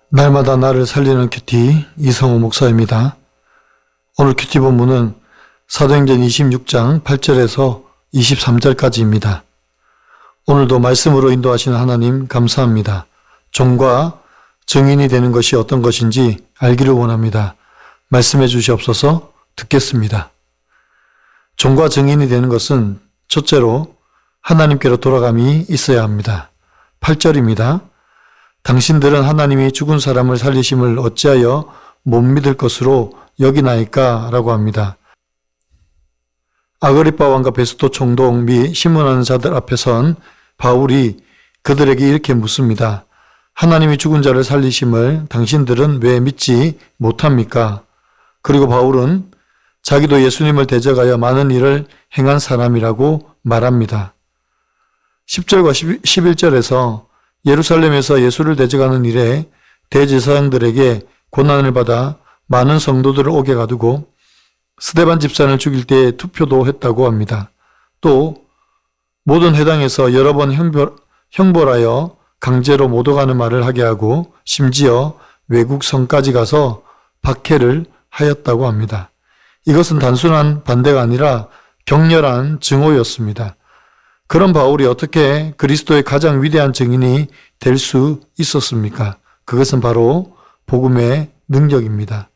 날마다 나를 살리는 큐티 이성호 목사입니다. 오늘 큐티 본문은 사도행전 26장 8절에서 23절까지입니다. 오늘도 말씀으로 인도하시는 하나님 감사합니다. 종과 증인이 되는 것이 어떤 것인지 알기를 원합니다. 말씀해 주시옵소서. 듣겠습니다. 종과 증인이 되는 것은 첫째로 하나님께로 돌아감이 있어야 합니다. 8절입니다. 당신들은 하나님이 죽은 사람을 살리심을 어찌하여 못 믿을 것으로 여기나이까? 라고 합니다. 아그리빠 왕과 베스토 총독 및 신문하는 자들 앞에 선 바울이 그들에게 이렇게 묻습니다. 하나님이 죽은 자를 살리심을 당신들은 왜 믿지 못합니까? 그리고 바울은 자기도 예수님을 대적하여 많은 일을 행한 사람이라고 말합니다. 10절과 11절에서 예루살렘에서 예수를 대적하는 일에 대제사장들에게 고난을 받아 많은 성도들을 옥에 가두고 스데반 집사를 죽일 때 투표도 했다고 합니다. 또 모든 회당에서 여러 번 형벌하여 강제로 못 오가는 말을 하게 하고 심지어 외국 성까지 가서 박해를 하였다고 합니다. 이것은 단순한 반대가 아니라 격렬한 증오였습니다. 그런 바울이 어떻게 그리스도의 가장 위대한 증인이 될 수 있었습니까? 그것은 바로 복음의 능력입니다.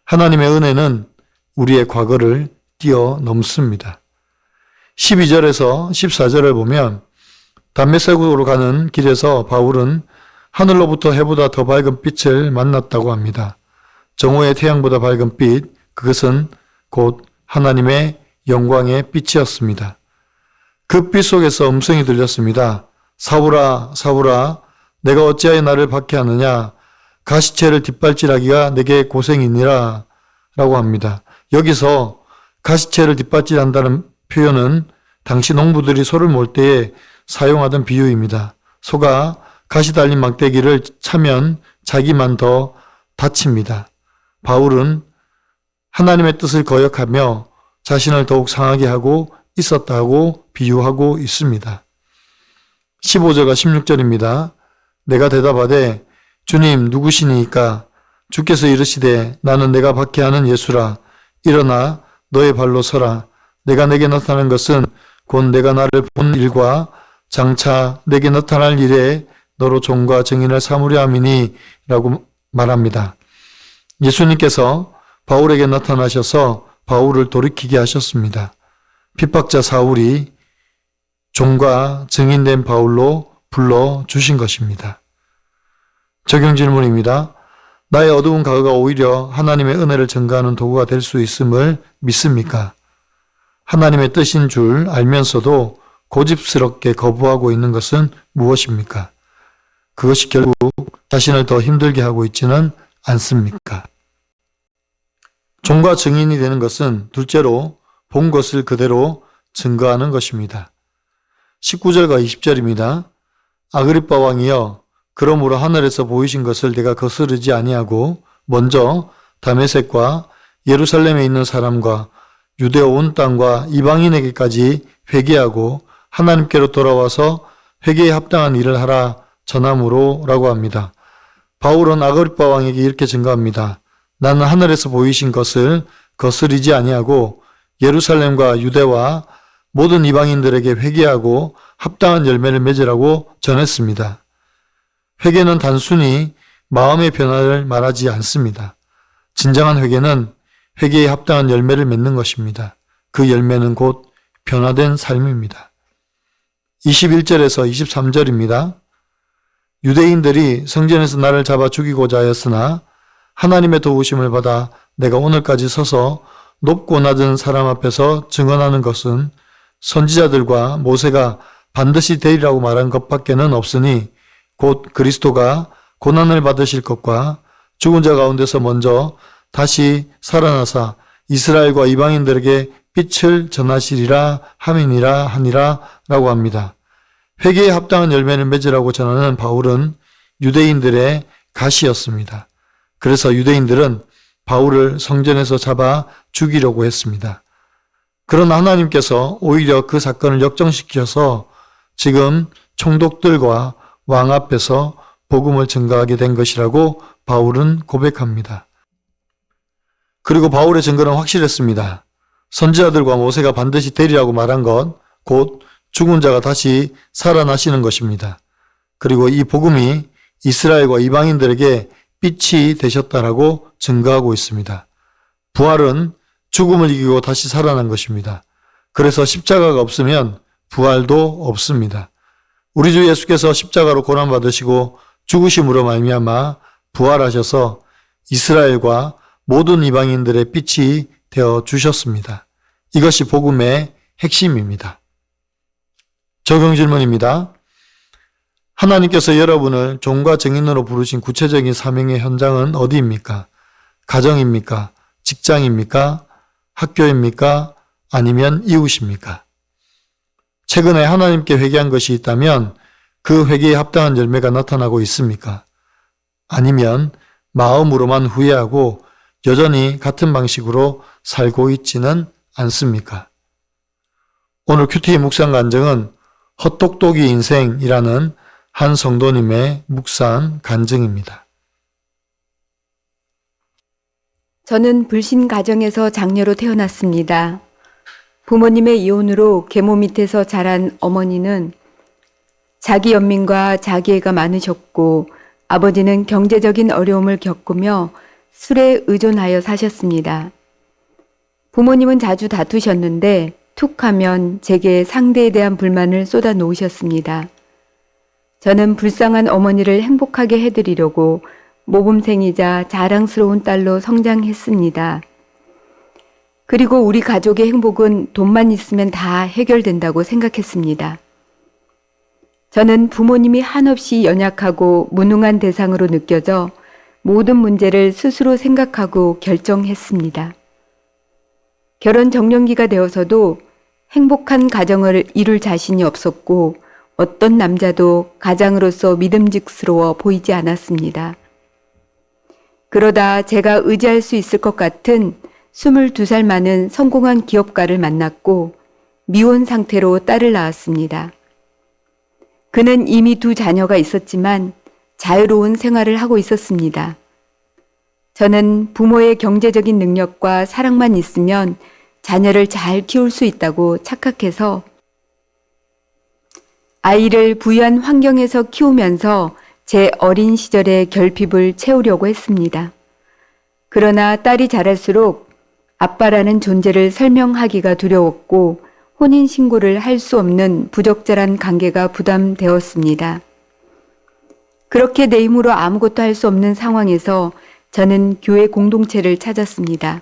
하나님의 은혜는 우리의 과거를 뛰어넘습니다. 12절에서 14절을 보면 담메섹으로 가는 길에서 바울은 하늘로부터 해보다 더 밝은 빛을 만났다고 합니다. 정오의 태양보다 밝은 빛, 그것은 곧 하나님의 영광의 빛이었습니다. 그 빛 속에서 음성이 들렸습니다. 사울아, 사울아, 내가 어찌하여 나를 박해하느냐? 가시채를 뒷발질하기가 내게 고생이니라 라고 합니다. 여기서 가시채를 뒷발질한다는 표현은 당시 농부들이 소를 몰 때에 사용하던 비유입니다. 소가 가시 달린 막대기를 차면 자기만 더 다칩니다. 바울은 하나님의 뜻을 거역하며 자신을 더욱 상하게 하고 있었다고 비유하고 있습니다. 15절과 16절입니다. 내가 대답하되 주님 누구시니까? 주께서 이르시되 나는 내가 박해하는 예수라. 일어나 너의 발로 서라. 내가 내게 나타난 것은 곧 내가 나를 본 일과 장차 내게 나타날 일에 너로 종과 증인을 삼으려 함이니 라고 말합니다. 예수님께서 바울에게 나타나셔서 바울을 돌이키게 하셨습니다. 핍박자 사울이 종과 증인된 바울로 불러주신 것입니다. 적용 질문입니다. 나의 어두운 과거가 오히려 하나님의 은혜를 증가하는 도구가 될 수 있음을 믿습니까? 하나님의 뜻인 줄 알면서도 고집스럽게 거부하고 있는 것은 무엇입니까? 그것이 결국 자신을 더 힘들게 하고 있지는 않습니까? 종과 증인이 되는 것은 둘째로 본 것을 그대로 증거하는 것입니다. 19절과 20절입니다. 아그리빠 왕이여, 그러므로 하늘에서 보이신 것을 내가 거스르지 아니하고 먼저 다메섹과 예루살렘에 있는 사람과 유대아 온 땅과 이방인에게까지 회개하고 하나님께로 돌아와서 회개에 합당한 일을 하라 전함으로 라고 합니다. 바울은 아그리빠 왕에게 이렇게 증거합니다. 나는 하늘에서 보이신 것을 거스르지 아니하고 예루살렘과 유대와 모든 이방인들에게 회개하고 합당한 열매를 맺으라고 전했습니다. 회개는 단순히 마음의 변화를 말하지 않습니다. 진정한 회개는 회개에 합당한 열매를 맺는 것입니다. 그 열매는 곧 변화된 삶입니다. 21절에서 23절입니다. 유대인들이 성전에서 나를 잡아 죽이고자 하였으나 하나님의 도우심을 받아 내가 오늘까지 서서 높고 낮은 사람 앞에서 증언하는 것은 선지자들과 모세가 반드시 되리라고 말한 것밖에는 없으니 곧 그리스도가 고난을 받으실 것과 죽은 자 가운데서 먼저 다시 살아나사 이스라엘과 이방인들에게 빛을 전하시리라 함이니라 하니라 라고 합니다. 회개에 합당한 열매를 맺으라고 전하는 바울은 유대인들의 가시였습니다. 그래서 유대인들은 바울을 성전에서 잡아 죽이려고 했습니다. 그러나 하나님께서 오히려 그 사건을 역전시켜서 지금 총독들과 왕 앞에서 복음을 증거하게 된 것이라고 바울은 고백합니다. 그리고 바울의 증거는 확실했습니다. 선지자들과 모세가 반드시 되리라고 말한 것, 곧 죽은 자가 다시 살아나시는 것입니다. 그리고 이 복음이 이스라엘과 이방인들에게 빛이 되셨다라고 증거하고 있습니다. 부활은 죽음을 이기고 다시 살아난 것입니다. 그래서 십자가가 없으면 부활도 없습니다. 우리 주 예수께서 십자가로 고난받으시고 죽으심으로 말미암아 부활하셔서 이스라엘과 모든 이방인들의 빛이 되어 주셨습니다. 이것이 복음의 핵심입니다. 적용 질문입니다. 하나님께서 여러분을 종과 증인으로 부르신 구체적인 사명의 현장은 어디입니까? 가정입니까? 직장입니까? 학교입니까? 아니면 이웃입니까? 최근에 하나님께 회개한 것이 있다면 그 회개에 합당한 열매가 나타나고 있습니까? 아니면 마음으로만 후회하고 여전히 같은 방식으로 살고 있지는 않습니까? 오늘 큐티의 묵상 간증은 헛똑똑이 인생이라는 한 성도님의 묵상 간증입니다. 저는 불신 가정에서 장녀로 태어났습니다. 부모님의 이혼으로 계모 밑에서 자란 어머니는 자기 연민과 자기애가 많으셨고 아버지는 경제적인 어려움을 겪으며 술에 의존하여 사셨습니다. 부모님은 자주 다투셨는데 툭 하면 제게 상대에 대한 불만을 쏟아 놓으셨습니다. 저는 불쌍한 어머니를 행복하게 해드리려고 모범생이자 자랑스러운 딸로 성장했습니다. 그리고 우리 가족의 행복은 돈만 있으면 다 해결된다고 생각했습니다. 저는 부모님이 한없이 연약하고 무능한 대상으로 느껴져 모든 문제를 스스로 생각하고 결정했습니다. 결혼 정년기가 되어서도 행복한 가정을 이룰 자신이 없었고 어떤 남자도 가장으로서 믿음직스러워 보이지 않았습니다. 그러다 제가 의지할 수 있을 것 같은 22살 많은 성공한 기업가를 만났고 미혼 상태로 딸을 낳았습니다. 그는 이미 2 자녀가 있었지만 자유로운 생활을 하고 있었습니다. 저는 부모의 경제적인 능력과 사랑만 있으면 자녀를 잘 키울 수 있다고 착각해서 아이를 부유한 환경에서 키우면서 제 어린 시절의 결핍을 채우려고 했습니다. 그러나 딸이 자랄수록 아빠라는 존재를 설명하기가 두려웠고 혼인신고를 할 수 없는 부적절한 관계가 부담되었습니다. 그렇게 내 힘으로 아무것도 할 수 없는 상황에서 저는 교회 공동체를 찾았습니다.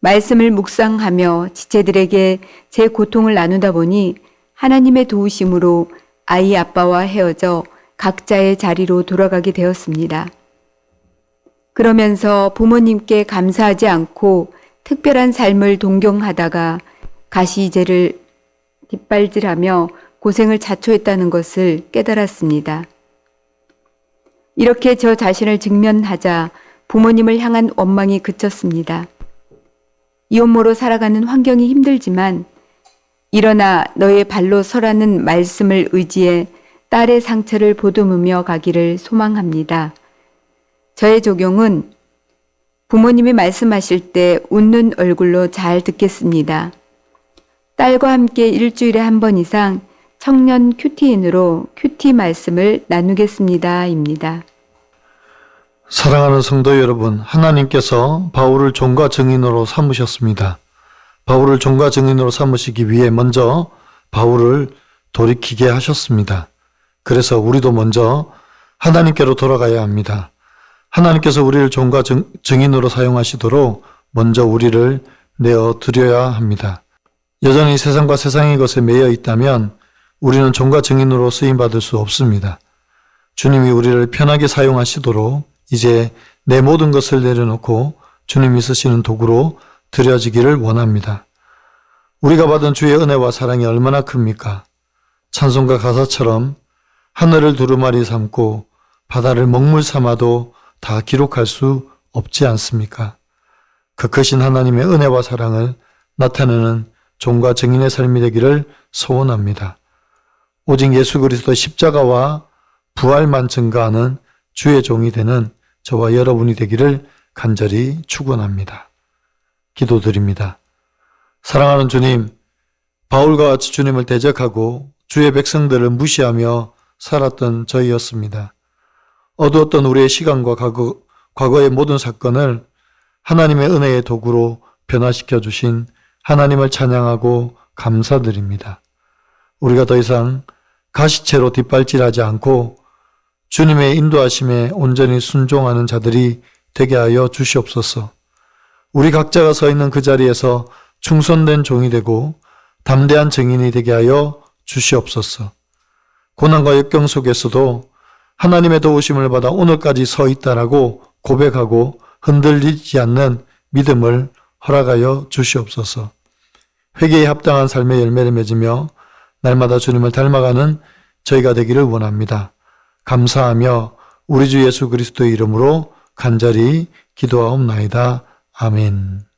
말씀을 묵상하며 지체들에게 제 고통을 나누다 보니 하나님의 도우심으로 아이 아빠와 헤어져 각자의 자리로 돌아가게 되었습니다. 그러면서 부모님께 감사하지 않고 특별한 삶을 동경하다가 가시제를 뒷발질하며 고생을 자초했다는 것을 깨달았습니다. 이렇게 저 자신을 직면하자 부모님을 향한 원망이 그쳤습니다. 이혼모로 살아가는 환경이 힘들지만 일어나 너의 발로 서라는 말씀을 의지해 딸의 상처를 보듬으며 가기를 소망합니다. 저의 적용은 부모님이 말씀하실 때 웃는 얼굴로 잘 듣겠습니다. 딸과 함께 일주일에 한 번 이상 청년 큐티인으로 큐티 말씀을 나누겠습니다. 입니다. 사랑하는 성도 여러분, 하나님께서 바울을 종과 증인으로 삼으셨습니다. 바울을 종과 증인으로 삼으시기 위해 먼저 바울을 돌이키게 하셨습니다. 그래서 우리도 먼저 하나님께로 돌아가야 합니다. 하나님께서 우리를 종과 증인으로 사용하시도록 먼저 우리를 내어 드려야 합니다. 여전히 세상과 세상의 것에 매여 있다면 우리는 종과 증인으로 쓰임받을 수 없습니다. 주님이 우리를 편하게 사용하시도록 이제 내 모든 것을 내려놓고 주님이 쓰시는 도구로 드려지기를 원합니다. 우리가 받은 주의 은혜와 사랑이 얼마나 큽니까? 찬송가 가사처럼 하늘을 두루마리 삼고 바다를 먹물 삼아도 다 기록할 수 없지 않습니까? 그 크신 하나님의 은혜와 사랑을 나타내는 종과 증인의 삶이 되기를 소원합니다. 오직 예수 그리스도 십자가와 부활만 증거하는 주의 종이 되는 저와 여러분이 되기를 간절히 축원합니다. 기도드립니다. 사랑하는 주님, 바울과 같이 주님을 대적하고 주의 백성들을 무시하며 살았던 저희였습니다. 어두웠던 우리의 시간과 과거의 모든 사건을 하나님의 은혜의 도구로 변화시켜 주신 하나님을 찬양하고 감사드립니다. 우리가 더 이상 가시채로 뒷발질하지 않고 주님의 인도하심에 온전히 순종하는 자들이 되게 하여 주시옵소서. 우리 각자가 서 있는 그 자리에서 충성된 종이 되고 담대한 증인이 되게 하여 주시옵소서. 고난과 역경 속에서도 하나님의 도우심을 받아 오늘까지 서 있다라고 고백하고 흔들리지 않는 믿음을 허락하여 주시옵소서. 회개에 합당한 삶의 열매를 맺으며 날마다 주님을 닮아가는 저희가 되기를 원합니다. 감사하며 우리 주 예수 그리스도의 이름으로 간절히 기도하옵나이다. 아멘.